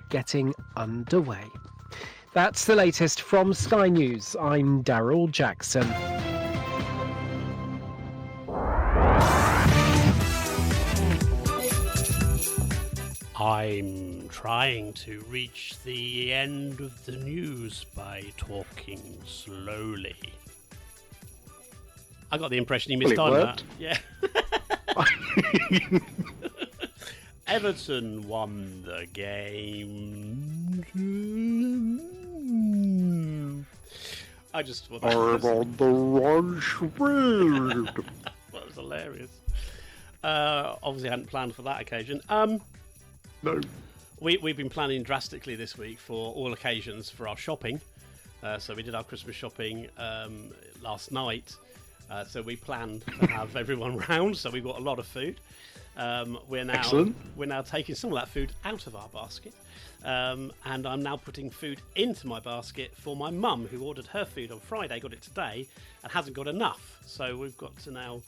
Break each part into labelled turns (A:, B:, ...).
A: getting underway. That's the latest from Sky News. I'm Daryl Jackson.
B: I'm trying to reach the end of the news by talking slowly. I got the impression he mistimed that. Yeah. Everton won the game. I just thought that was...
C: I'm on the wrong street.
B: That was hilarious. Obviously, I hadn't planned for that occasion.
C: No.
B: We've been planning drastically this week for all occasions for our shopping. So we did our Christmas shopping last night. So we planned to have everyone round. So we've got a lot of food. We're now taking some of that food out of our basket. And I'm now putting food into my basket for my mum, who ordered her food on Friday, got it today, and hasn't got enough. So we've got to now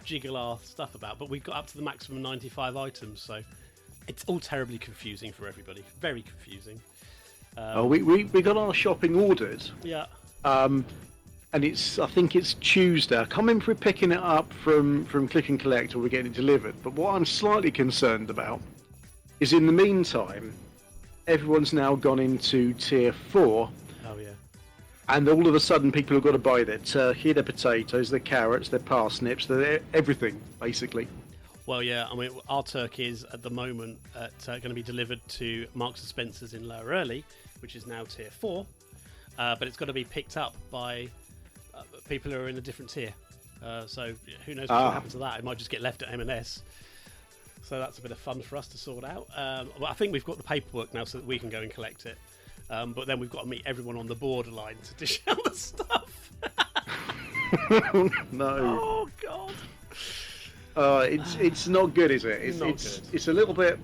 B: jiggle our stuff about. But we've got up to the maximum 95 items. So it's all terribly confusing for everybody. Very confusing.
C: We got our shopping ordered.
B: Yeah.
C: And I think it's Tuesday. I can't remember if we're picking it up from Click and Collect or we're getting it delivered. But what I'm slightly concerned about is in the meantime, everyone's now gone into tier 4.
B: Oh, yeah.
C: And all of a sudden people have got to buy their turkey, their potatoes, their carrots, their parsnips, their everything, basically.
B: Well, yeah, I mean, our turkey is at the moment going to be delivered to Marks & Spencer's in Lower Early, which is now tier 4. But it's got to be picked up by people who are in a different tier. So who knows what will happen to that? It might just get left at M&S. So that's a bit of fun for us to sort out. Well, I think we've got the paperwork now so that we can go and collect it. But then we've got to meet everyone on the borderline to dish out the stuff.
C: No.
B: Oh, God.
C: It's not good, is it? It's a little bit.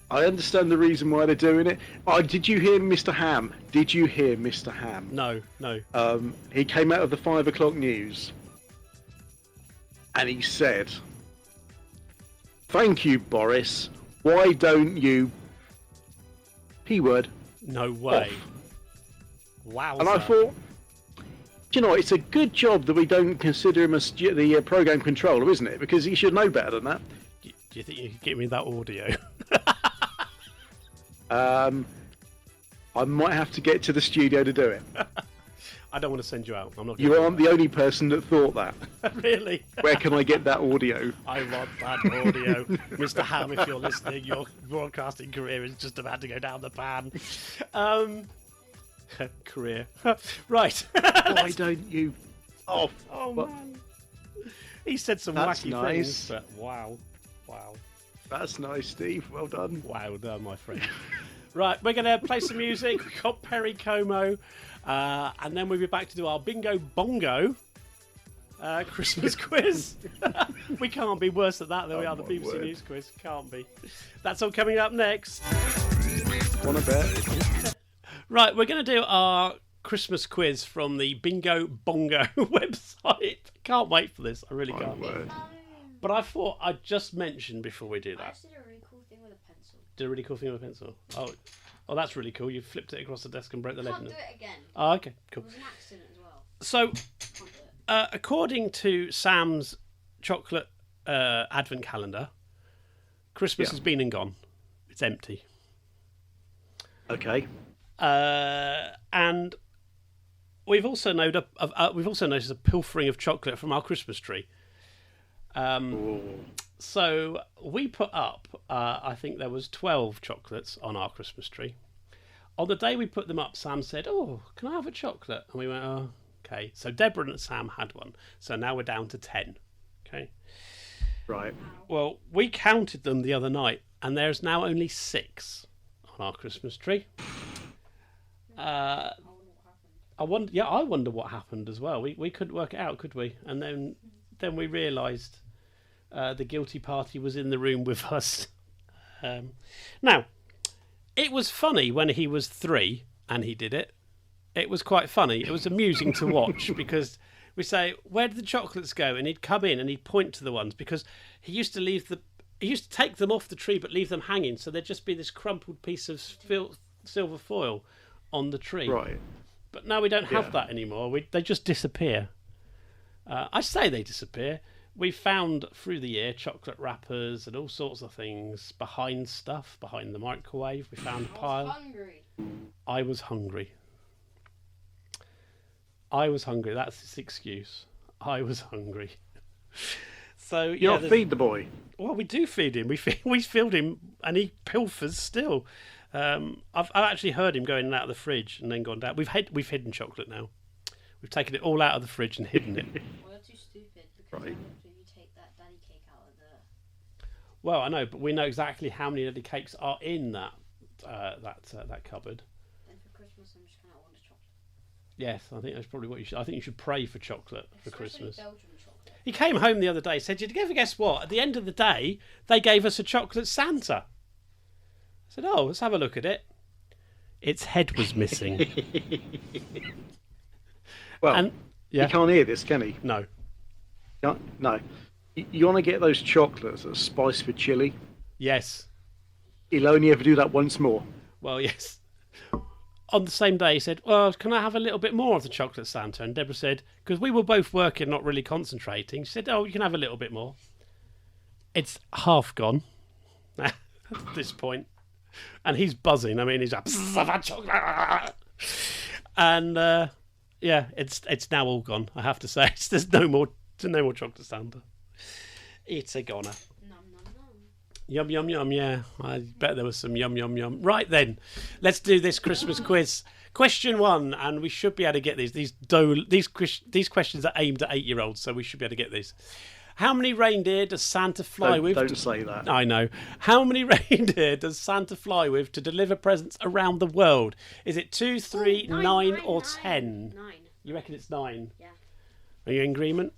C: I understand the reason why they're doing it. Did you hear Mr. Ham? Did you hear Mr. Ham?
B: No.
C: He came out of the 5 o'clock news, and he said, "Thank you, Boris. Why don't you P-word?
B: No way.
C: Off."
B: Wow.
C: And I thought, you know, it's a good job that we don't consider him as the program controller, isn't it? Because he should know better than that.
B: Do you think you could get me that audio?
C: I might have to get to the studio to do it.
B: I don't want to send you out. I'm not.
C: You aren't the only person that thought that.
B: Really?
C: Where can I get that audio?
B: I want that audio. Mr. Ham, if you're listening, your broadcasting career is just about to go down the pan. Career. Right.
C: Why don't you off?
B: Oh, man. He said some
C: That's
B: wacky
C: nice.
B: things, but wow.
C: That's nice, Steve. Well done.
B: Well done, my friend. Right, we're going to play some music. We've got Perry Como, and then we'll be back to do our Bingo Bongo Christmas quiz. We can't be worse at that than we are the BBC News quiz. Can't be. That's all coming up next.
C: Wanna bet?
B: Right, we're going to do our Christmas quiz from the Bingo Bongo website. Can't wait for this. I really can't. But I thought I'd just mention before we do that.
D: I just did a really cool thing with a pencil.
B: Did a really cool thing with a pencil. Oh, that's really cool. You flipped it across the desk and broke the legend.
D: Can't do it again.
B: Oh, okay, cool.
D: It was an accident as well.
B: So,
D: Can't do it.
B: according to Sam's chocolate advent calendar, Christmas has been and gone. It's empty.
C: Okay.
B: And we've also noticed a pilfering of chocolate from our Christmas tree. So we put up, I think there was 12 chocolates on our Christmas tree. On the day we put them up, Sam said, "Oh, can I have a chocolate?" And we went, "Oh, okay." So Deborah and Sam had one. So now we're down to 10. Okay.
C: Right.
B: Well, we counted them the other night, and there's now only 6 on our Christmas tree. I wonder what happened as well. We couldn't work it out, could we? And then we realised the guilty party was in the room with us. Now, it was funny when he was 3 and he did it. It was quite funny. It was amusing to watch because we say, "Where did the chocolates go?" And he'd come in and he'd point to the ones because he used to leave he used to take them off the tree but leave them hanging, so there'd just be this crumpled piece of silver foil on the tree.
C: Right.
B: But now we don't have that anymore. They just disappear. I say they disappear. We found through the year chocolate wrappers and all sorts of things behind the microwave. We found a pile. I was hungry. That's his excuse. I was hungry. So
C: You not feed the boy.
B: Well, we do feed him. We feed him, and he pilfers still. I've actually heard him going out of the fridge and then gone down. We've hidden chocolate now. We've taken it all out of the fridge and hidden it.
D: Well, you're too stupid because
C: Right.
D: you take that daddy cake out of the.
B: Well, I know, but we know exactly how many daddy cakes are in that cupboard.
D: Then for Christmas, I'm just gonna order chocolate.
B: Yes, I think that's probably what you should. I think you should pray for chocolate for
D: Especially
B: Christmas.
D: Belgian chocolate.
B: He came home the other day. Said, "Did you ever guess what? At the end of the day, they gave us a chocolate Santa." I said, "Oh, let's have a look at it." Its head was missing.
C: Well,
B: And
C: he can't hear this, can he?
B: no.
C: No. You want to get those chocolates that are spiced with chili?
B: Yes.
C: He'll only ever do that once more.
B: Well, yes. On the same day, he said, "Well, can I have a little bit more of the chocolate Santa?" And Deborah said, because we were both working, not really concentrating, she said, "Oh, you can have a little bit more." It's half gone at this point. And he's buzzing. I mean, he's like, "Psst, I've had chocolate." And it's now all gone, I have to say. There's no more chocolate Santa. It's a goner.
D: Nom nom nom.
B: Yum, yum, yum, yeah. I bet there was some yum, yum, yum. Right then, let's do this Christmas quiz. Question 1, and we should be able to get these. These questions are aimed at 8-year-olds, so we should be able to get these. How many reindeer does Santa fly with?
C: Don't say that.
B: I know. How many reindeer does Santa fly with to deliver presents around the world? Is it 2, 3, 9, or 10?
D: 9.
B: You reckon it's 9?
D: Yeah.
B: Are you in agreement?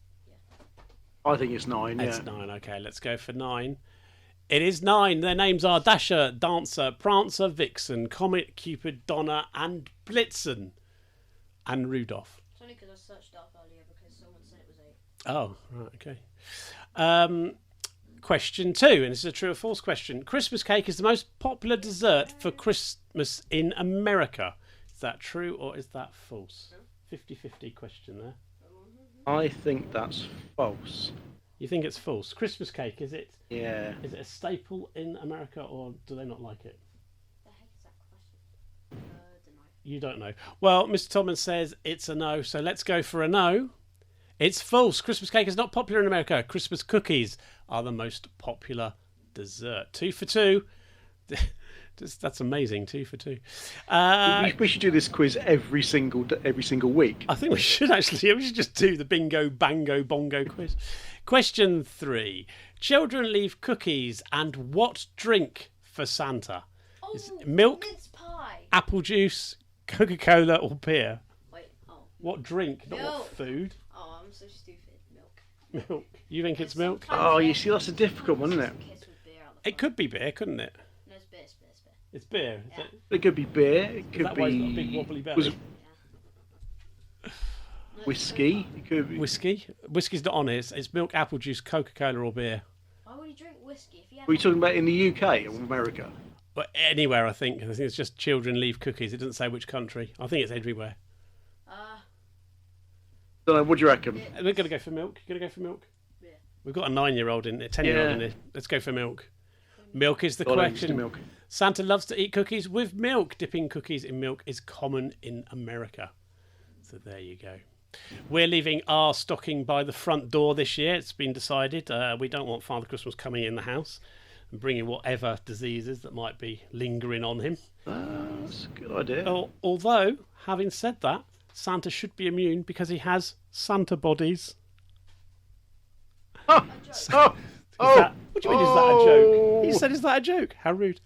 C: I think it's 9, yeah.
B: It's 9, okay, let's go for 9. It is 9. Their names are Dasher, Dancer, Prancer, Vixen, Comet, Cupid, Donner, and Blitzen. And Rudolph.
D: It's only because I searched up earlier because someone said it was 8.
B: Oh, right, okay. Question 2, and this is a true or false question. Christmas cake is the most popular dessert for Christmas in America. Is that true or is that false? 50-50 question there.
C: I think that's false.
B: You think it's false? Christmas cake, is it?
C: Yeah.
B: Is it a staple in America or do they not like it?
D: The heck is that question? Don't know.
B: You don't know. Well, Mr. Tolman says it's a no, so let's go for a no. It's false. Christmas cake is not popular in America. Christmas cookies are the most popular dessert. 2 for 2. That's amazing. 2 for 2.
C: We should do this quiz every single week.
B: I think we should actually. We should just do the bingo, bango, bongo quiz. Question 3. Children leave cookies and what drink for Santa?
D: Oh,
B: Is it milk,
D: mince pie.
B: apple juice, Coca-Cola or beer?
D: Wait, oh.
B: What drink, not what
D: Milk.
B: food?
D: Oh, I'm so stupid. Milk.
B: Milk. You think it's milk?
C: Oh, you see, that's a difficult one, isn't it?
D: Kids with beer out the
B: It could be beer, couldn't it?
D: No, it's beer, it's beer, it's beer.
B: It's beer. Is
D: Yeah.
B: it?
C: It could be beer. It
B: Is
C: could
B: that why it's got a
C: be
B: big wobbly belly?
C: was it
D: No, it's
C: whiskey.
D: Coca.
C: It could be.
B: Whiskey? Whiskey's not on it. It's milk, apple juice, Coca-Cola or beer.
D: Why would you drink whiskey if you had
C: Were you talking about in the UK or America?
B: But anywhere, I think. I think it's just children leave cookies. It doesn't say which country. I think it's everywhere.
C: Don't know. What do you reckon?
B: We're going to go for milk. You're going to go for milk?
D: Yeah.
B: We've got a 9-year-old in there, 10-year-old
C: Yeah.
B: in there. Let's go for milk. Milk is the
C: Got it,
B: question.
C: milk.
B: Santa loves to eat cookies with milk. Dipping cookies in milk is common in America. So there you go. We're leaving our stocking by the front door this year. It's been decided. We don't want Father Christmas coming in the house and bringing whatever diseases that might be lingering on him.
C: That's a good idea.
B: Although, having said that, Santa should be immune because he has Santa bodies.
C: Oh, oh, oh,
B: What do you mean, is that a joke? He said, is that a joke? How rude.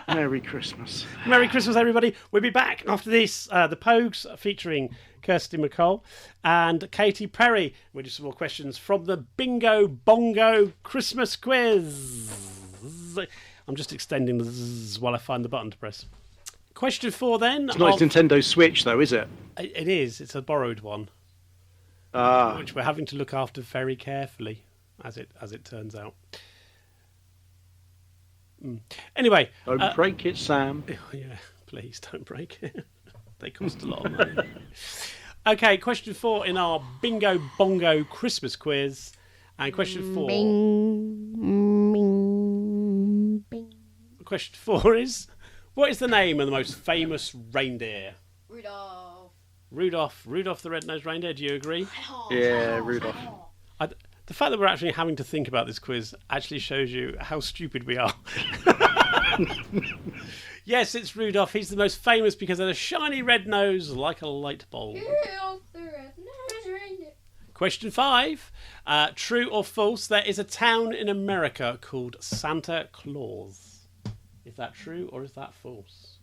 C: Merry Christmas.
B: Merry Christmas, everybody. We'll be back after this. The Pogues featuring Kirsty McCall and Katy Perry. We'll do some more questions from the Bingo Bongo Christmas quiz. I'm just extending the zzz while I find the button to press. Question 4 then.
C: It's not his Nintendo Switch, though, is it?
B: It is. It's a borrowed one,
C: Ah,
B: which we're having to look after very carefully, as it turns out. Anyway,
C: Don't break it, Sam.
B: yeah, please don't break it. They cost a lot of money. Okay, question 4 in our Bingo Bongo Christmas quiz. And question 4. Question 4 is, what is the name of the most famous reindeer? Rudolph the red-nosed reindeer. Do you agree?
C: Yeah, Rudolph.
B: The fact that we're actually having to think about this quiz actually shows you how stupid we are. Yes, it's Rudolph. He's the most famous because of a shiny red nose like a light bulb. Question 5. True or false, there is a town in America called Santa Claus. Is that true or is that false?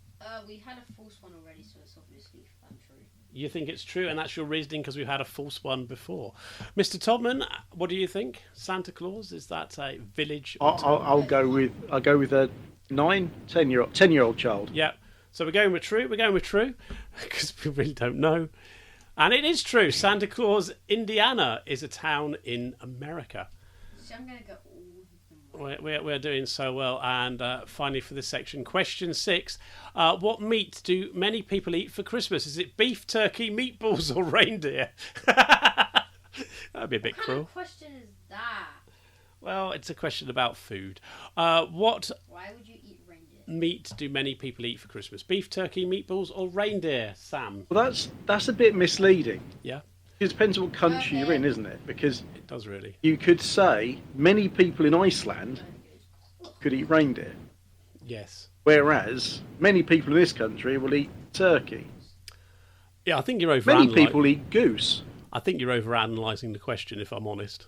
D: We had a false one already, so it's obviously true.
B: You think it's true, and that's your reasoning because we've had a false one before. Mr. Todman, what do you think? Santa Claus, is that a village?
C: I'll go with a 10-year-old child.
B: Yeah. So we're going with true. We're going with true because we really don't know. And it is true. Santa Claus, Indiana, is a town in America.
D: So I'm going to go all of them.
B: We're doing so well. And finally, for this section, question 6. What meat do many people eat for Christmas? Is it beef, turkey, meatballs, or reindeer? That'd be a bit cruel.
D: What question is that?
B: Well, it's a question about food. What
D: Why would you eat reindeer?
B: meat do many people eat for Christmas? Beef, turkey, meatballs, or reindeer? Sam?
C: Well, that's a bit misleading.
B: Yeah,
C: It depends what country you're in, isn't it? Because
B: it does really.
C: you could say many people in Iceland could eat reindeer,
B: Yes.
C: whereas many people in this country will eat turkey.
B: Yeah, I think you're
C: Many people eat goose.
B: I think you're overanalyzing the question, if I'm honest.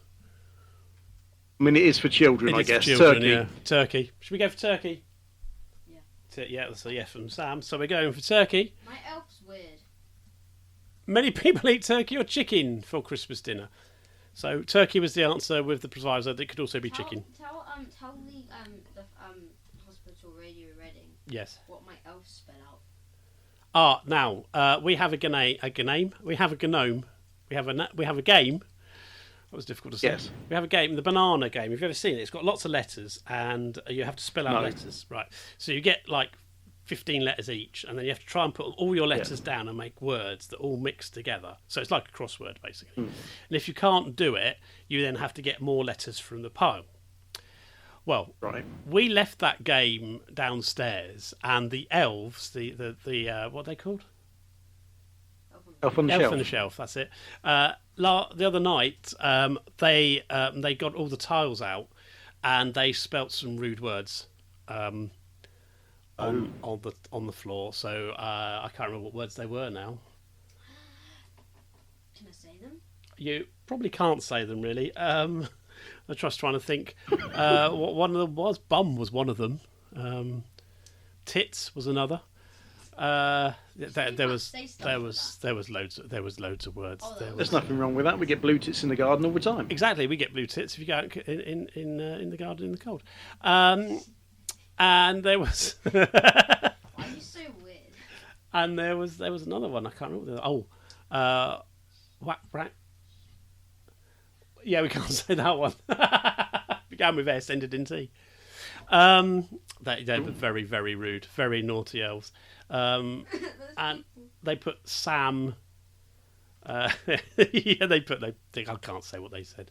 C: I mean, it is for children,
B: It
C: I
B: is for
C: guess.
B: children,
C: Turkey.
B: yeah. Turkey. Should we go for turkey?
D: Yeah.
B: Yeah, that's a yes from Sam. So we're going for turkey.
D: My elf's weird.
B: Many people eat turkey or chicken for Christmas dinner. So turkey was the answer with the proviso that it could also be chicken.
D: Tell the hospital radio Reading
B: Yes.
D: what my elf spell out.
B: Now we have a gnome. We have a gnome. We have a game. That was difficult to say.
C: Yes.
B: We have a game, the banana game. Have you ever seen it? It's got lots of letters, and you have to spell out
C: No.
B: letters. Right. So you get like 15 letters each, and then you have to try and put all your letters down and make words that all mix together. So it's like a crossword, basically. And if you can't do it, you then have to get more letters from the pile. Well,
C: Right.
B: we left that game downstairs, and the elves, the what are they called?
C: Elf on the
B: Elf
C: Shelf.
B: on the Shelf, that's it. The other night, they got all the tiles out, and they spelt some rude words on the floor. So I can't remember what words they were now.
D: Can I say them?
B: You probably can't say them really. I'm just trying to think. What one of them was? Bum was one of them. Tits was another. There was loads of words.
C: There's nothing wrong with that. We get blue tits in the garden all the time.
B: Exactly, we get blue tits if you go out in the garden in the cold. And there was
D: Why are you so weird?
B: and there was another one. I can't remember. Whack brack. Yeah, we can't say that one. Began with S, ended in T. They're very, very rude, very naughty elves. And they put Sam. Yeah, I can't say what they said.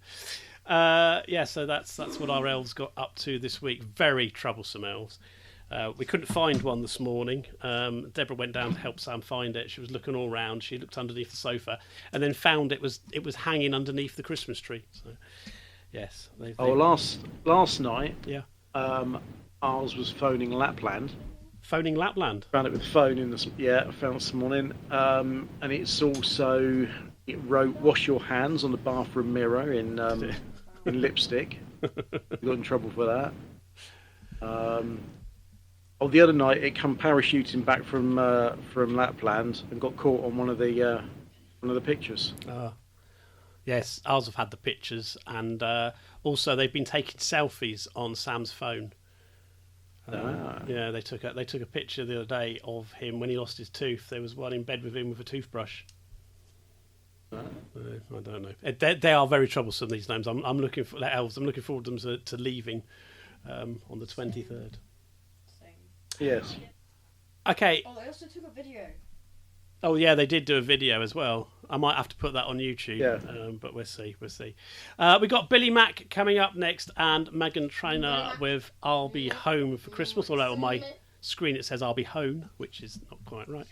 B: So that's what our elves got up to this week. Very troublesome elves. We couldn't find one this morning. Deborah went down to help Sam find it. She was looking all round. She looked underneath the sofa and then found it was hanging underneath the Christmas tree. So, yes.
C: Last night,
B: Yeah.
C: ours was phoning Lapland.
B: Phoning Lapland.
C: Found it with the phone in the I found it this morning. And it wrote "wash your hands" on the bathroom mirror in lipstick. We got in trouble for that. The other night it come parachuting back from Lapland and got caught on one of the pictures.
B: Yes, ours have had the pictures, and also they've been taking selfies on Sam's phone. Yeah, they took a picture the other day of him when he lost his tooth. There was one in bed with him with a toothbrush. I don't know. They are very troublesome, these names. I'm looking for elves. I'm looking forward to them to leaving on the 23rd.
C: Yes.
B: Okay.
D: Oh, they also took a video.
B: Oh yeah, they did do a video as well. I might have to put that on YouTube.
C: Yeah.
B: But we'll see. We got Billy Mack coming up next, and Megan Trainor with "I'll Be Home for Christmas." Although on my screen it says "I'll Be Home," which is not quite right.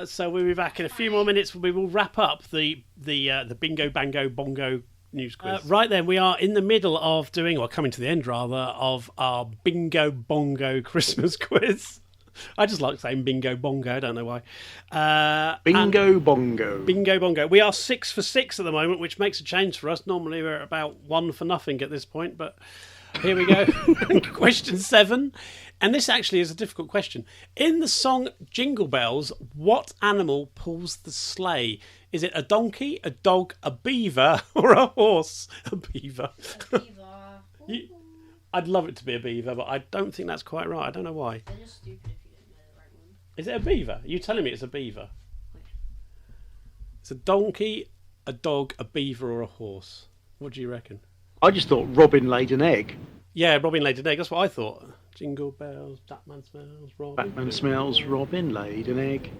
B: So we'll be back in a few more minutes. We will wrap up the bingo bango bongo news quiz. Right then, we are in the middle of doing, or coming to the end rather, of our bingo bongo Christmas quiz. I just like saying bingo bongo. I don't know why.
C: Bingo bongo.
B: Bingo bongo. We are 6 for 6 at the moment, which makes a change for us. Normally we're about 1 for nothing at this point, but here we go. Question 7. And this actually is a difficult question. In the song Jingle Bells, what animal pulls the sleigh? Is it a donkey, a dog, a beaver, or a horse? A beaver.
D: A beaver.
B: I'd love it to be a beaver, but I don't think that's quite right. I don't know why.
D: They're just stupid if you don't know the right one.
B: Is it a beaver? Are you telling me it's a beaver? It's a donkey, a dog, a beaver, or a horse. What do you reckon?
C: I just thought Robin laid an egg.
B: Yeah, Robin laid an egg. That's what I thought. Jingle bells, Batman smells, Robin.
C: Batman smells, Robin laid an egg.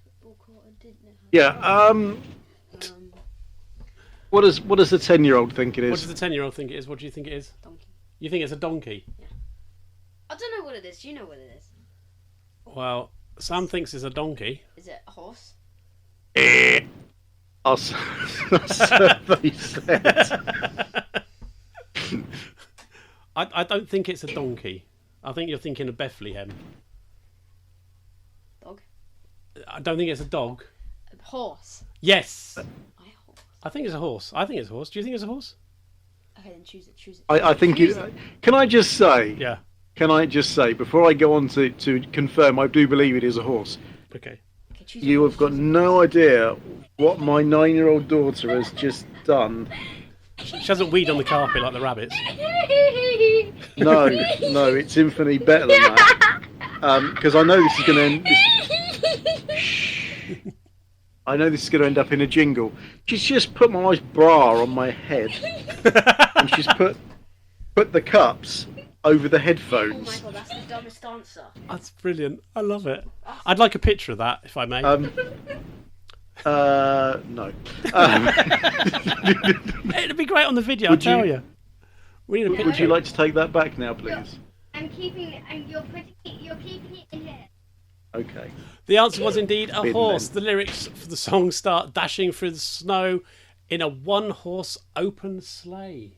D: Football court, I didn't know.
C: Yeah. What does the 10-year-old think it is?
B: What does the 10-year-old think it is? What do you think it is?
D: Donkey.
B: You think it's a donkey?
D: Yeah. I don't know what it is. You know what it is.
B: Well, Sam thinks it's a donkey.
D: Is it a horse?
C: Our survey said.
B: I don't think it's a donkey. I think you're thinking of Bethlehem.
D: Dog?
B: I don't think it's a dog.
D: A horse?
B: Yes.
D: Horse.
B: I think it's a horse. I think it's a horse. Do you think it's a horse?
D: Okay, then choose it.
C: I think
D: Choose
C: it. Can I just say?
B: Yeah.
C: Can I just say before I go on to confirm? I do believe it is a horse.
B: Okay.
D: Okay, choose
C: You have got no idea what my 9-year-old daughter has just done.
B: She hasn't weed on the carpet like the rabbits.
C: No, it's infinitely better than that. Because I know this is going to end. I know this is going to end up in a jingle. She's just put my bra on my head, and she's put the cups over the
D: Oh my
C: headphones.
D: god, that's the dumbest answer.
B: That's brilliant. I love it. I'd like a picture of that, if I may.
C: No.
B: It'd be great on the video, I tell you. We need a picture.
C: Would you like to take that back now, please?
E: I'm keeping it, and you're keeping it in here.
C: Okay.
B: The answer was indeed a
C: Bin
B: horse.
C: then.
B: The lyrics for the song start dashing through the snow in a one-horse open sleigh.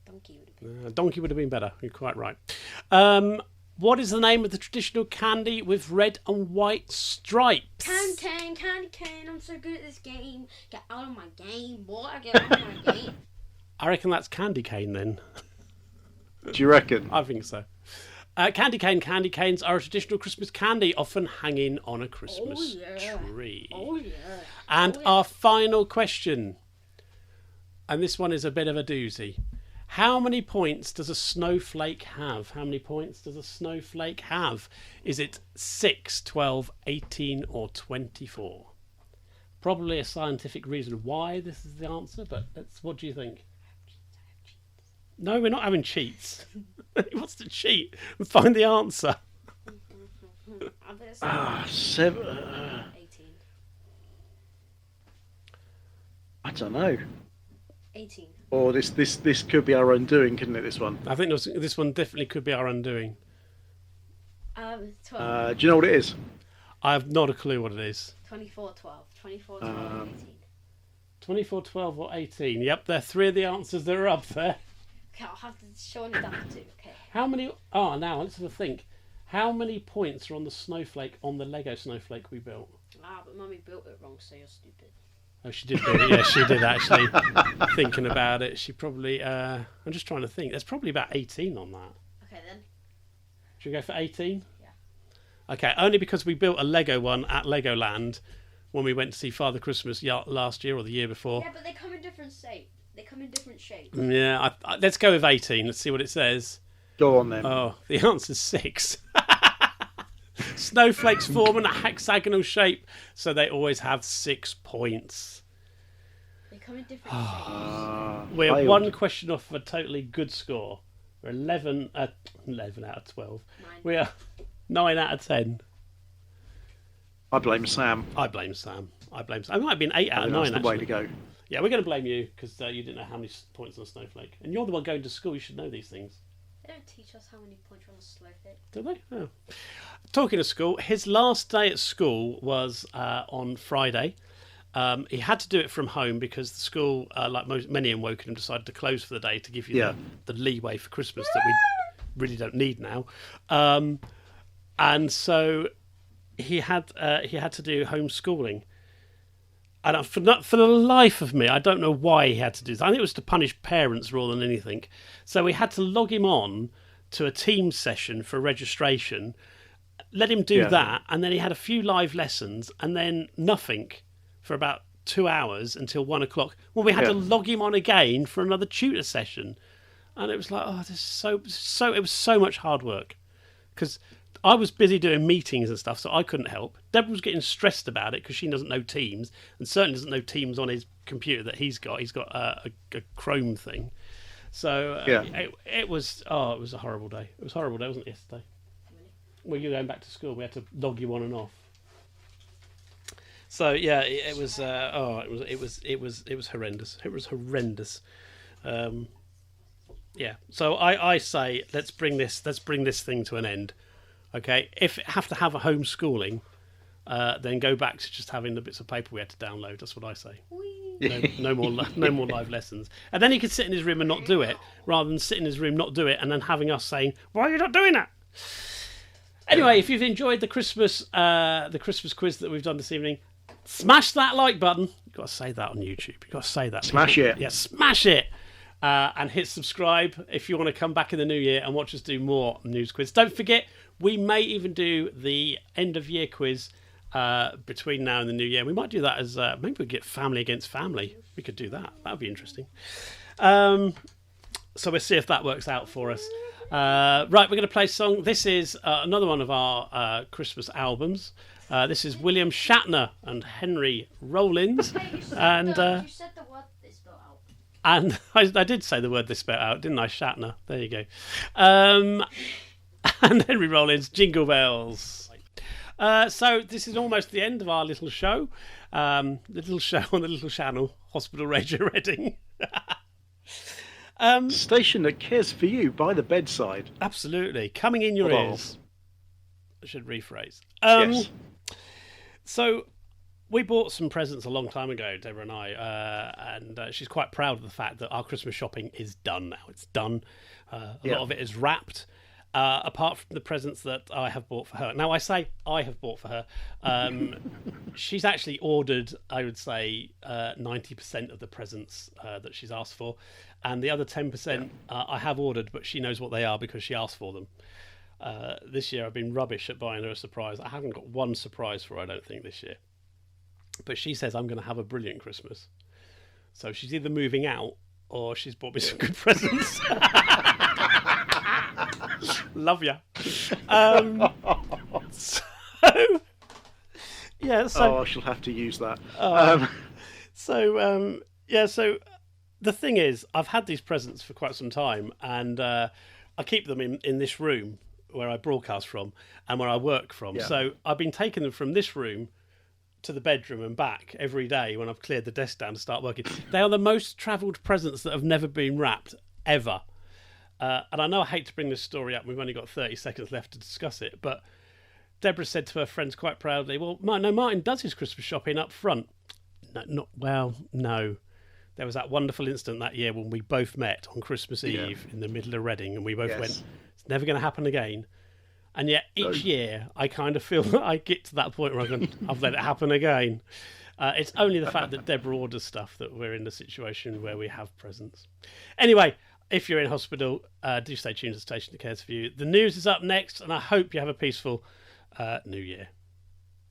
D: Donkey would have been.
B: Donkey would have been better. You're quite right. What is the name of the traditional candy with red and white stripes?
D: Candy cane, I'm so good at this game. Get out of my game, boy. Get out of my game.
B: I reckon that's candy cane then.
C: Do you reckon?
B: I think so. Candy canes are a traditional Christmas candy, often hanging on a Christmas tree.
D: Oh yeah.
B: And our final question, and this one is a bit of a doozy. How many points does a snowflake have? How many points does a snowflake have? Is it 6, 12, 18 or 24? Probably a scientific reason why this is the answer, but what do you think? No, we're not having cheats. He wants to cheat and find the answer.
D: I bet it's
C: 7.
D: 18.
C: I don't know.
D: 18.
C: Or this could be our own doing, couldn't it? This one.
B: I think this one definitely could be our undoing.
D: 12.
C: Do you know what it is?
B: I have not a clue what it is.
D: 24, 12. 24, 12, 18.
B: 24, 12 or 18. Yep, they're 3 of the answers that are up there.
D: Okay, I'll have to show you that too. Okay.
B: How many... Oh, now let's have a think. How many points are on the snowflake, on the Lego snowflake we built?
D: But Mummy built it wrong, so you're stupid.
B: Oh, she did build it. Yeah, she did actually. Thinking about it, she probably... I'm just trying to think. There's probably about 18 on that.
D: Okay then.
B: Should we go for 18?
D: Yeah.
B: Okay, only because we built a Lego one at Legoland when we went to see Father Christmas last year or the year before.
D: Yeah, but they come in different shapes. They come in different shapes.
B: Yeah, let's go with 18. Let's see what it says.
C: Go on then.
B: Oh, the answer's 6. Snowflakes form in a hexagonal shape, so they always have 6 points.
D: They come in different shapes.
B: We're
C: failed.
B: 1 question off of a totally good score. We're 11 out of 12.
D: 9.
B: We are 9 out of 10.
C: I blame Sam.
B: I blame Sam. It might have been 8 out of 9,
C: That's the way
B: actually.
C: to go.
B: Yeah, we're going to blame you because you didn't know how many points on a snowflake. And you're the one going to school. You should know these things.
D: They don't teach us how many points are on a snowflake.
B: Do they? Oh. Talking of school, his last day at school was on Friday. He had to do it from home because the school, like many in Wokingham, decided to close for the day to give you the leeway for Christmas that we really don't need now. And so he had to do homeschooling. And for the life of me, I don't know why he had to do this. I think it was to punish parents rather than anything. So we had to log him on to a Teams session for registration, let him do that, and then he had a few live lessons, and then nothing for about 2 hours until 1 o'clock. Well, we had to log him on again for another tutor session, and it was like, oh, this is it was so much hard work because I was busy doing meetings and stuff, so I couldn't help. Deborah was getting stressed about it because she doesn't know Teams, and certainly doesn't know Teams on his computer that he's got. He's got a Chrome thing. So it was a horrible day. It was a horrible day, wasn't it, yesterday? Well, you were going back to school. We had to log you on and off. So yeah, it was horrendous. It was horrendous. Yeah. So I say let's bring this thing to an end. Okay, if it have to have a homeschooling, then go back to just having the bits of paper we had to download. That's what I say. No more live lessons. And then he could sit in his room and not do it, rather than sit in his room, not do it, and then having us saying, "Why are you not doing that?" Anyway, if you've enjoyed the Christmas quiz that we've done this evening, smash that like button. You've got to say that on YouTube. You've got to say that.
C: Smash it.
B: Yeah, smash it. And hit subscribe if you want to come back in the new year and watch us do more news quiz. Don't forget, we may even do the end of year quiz between now and the new year. We might do that as maybe we get family against family. We could do that. That would be interesting. So we'll see if that works out for us. Right, we're going to play a song. This is another one of our Christmas albums. This is William Shatner and Henry Rollins.
E: You said the word they spelled out.
B: And I did say the word they spelled out, didn't I? Shatner. There you go. And Henry Rollins, Jingle Bells. So this is almost the end of our little show. The little show on the little channel, Hospital Radio Reading.
C: Station that cares for you by the bedside.
B: Absolutely. Coming in your ears. I should rephrase.
C: Yes.
B: So we bought some presents a long time ago, Deborah and I, and she's quite proud of the fact that our Christmas shopping is done now. It's done. A lot of it is wrapped, apart from the presents that I have bought for her. Now, I say I have bought for her. She's actually ordered, I would say, 90% of the presents that she's asked for. And the other 10% I have ordered, but she knows what they are because she asked for them. This year I've been rubbish at buying her a surprise. I haven't got one surprise for her, I don't think, this year. But she says I'm going to have a brilliant Christmas. So she's either moving out or she's bought me some good presents. Love ya. So
C: I shall have to use that.
B: So the thing is, I've had these presents for quite some time, and I keep them in this room where I broadcast from and where I work from.
C: Yeah.
B: So I've been taking them from this room to the bedroom and back every day when I've cleared the desk down to start working. They are the most travelled presents that have never been wrapped, ever. And I know I hate to bring this story up. We've only got 30 seconds left to discuss it. But Deborah said to her friends quite proudly, well, no, Martin does his Christmas shopping up front. No. There was that wonderful instant that year when we both met on Christmas Eve in the middle of Reading, and we both went, it's never going to happen again. And yet each year I kind of feel that I get to that point where I've let it happen again. It's only the fact that Deborah orders stuff that we're in the situation where we have presents. Anyway, if you're in hospital, do stay tuned to the station that cares for you. The news is up next, and I hope you have a peaceful New Year.